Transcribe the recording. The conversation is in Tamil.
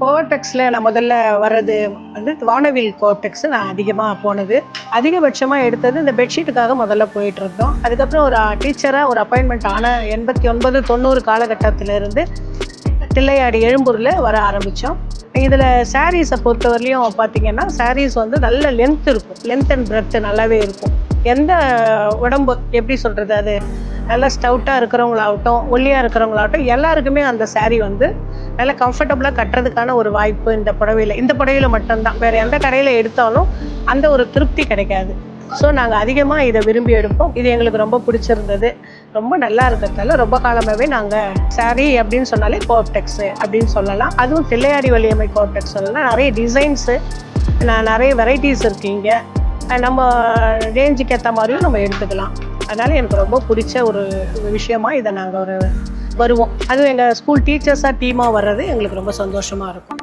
கோவர்டெக்ஸில் நான் முதல்ல வர்றது வந்து வானவில் கோவர்டெக்ஸ் நான் அதிகமாக போனது. அதிகபட்சமாக எடுத்தது இந்த பெட்ஷீட்டுக்காக முதல்ல போயிட்டு இருந்தோம். அதுக்கப்புறம் ஒரு டீச்சராக ஒரு அப்பாயின்மெண்ட் ஆன 89, 90 காலகட்டத்திலேருந்து தில்லையாடி எழும்பூரில் வர ஆரம்பித்தோம். இதில் சாரீஸை பொறுத்தவரையிலையும் பார்த்தீங்கன்னா, சாரீஸ் வந்து நல்ல லென்த் இருக்கும். லென்த் அண்ட் பிரெத் நல்லாவே இருக்கும். எந்த உடம்பு எப்படி சொல்கிறது, அது நல்லா ஸ்டவுட்டாக இருக்கிறவங்களாகட்டும், ஒல்லியாக இருக்கிறவங்களாகட்டும், எல்லாருக்குமே அந்த சாரீ வந்து நல்லா கம்ஃபர்டபுளாக கட்டுறதுக்கான ஒரு வாய்ப்பு இந்த புடவையில் மட்டும்தான். வேறு எந்த கடையில் எடுத்தாலும் அந்த ஒரு திருப்தி கிடைக்காது. ஸோ நாங்கள் அதிகமாக இதை விரும்பி எடுப்போம். இது எங்களுக்கு ரொம்ப பிடிச்சிருந்தது. ரொம்ப நல்லா இருக்கிறதால ரொம்ப காலமாகவே நாங்கள் சாரீ அப்படின்னு சொன்னாலே கோவர்டெக்ஸு அப்படின்னு சொல்லலாம். அதுவும் தில்லையாடி வள்ளியம்மை கோவர்டெக்ஸ் சொல்லலாம். நிறைய டிசைன்ஸு, நிறைய வெரைட்டிஸ் இருக்குது இங்கே. நம்ம ரேஞ்சுக்கு ஏற்ற மாதிரியும் நம்ம எடுத்துக்கலாம். அதனால் எனக்கு ரொம்ப பிடிச்ச ஒரு விஷயமாக இதை நாங்கள் வருவோம். அதுவும் எங்கள் ஸ்கூல் டீச்சர்ஸாக டீமாக வர்றது எங்களுக்கு ரொம்ப சந்தோஷமாக இருக்கும்.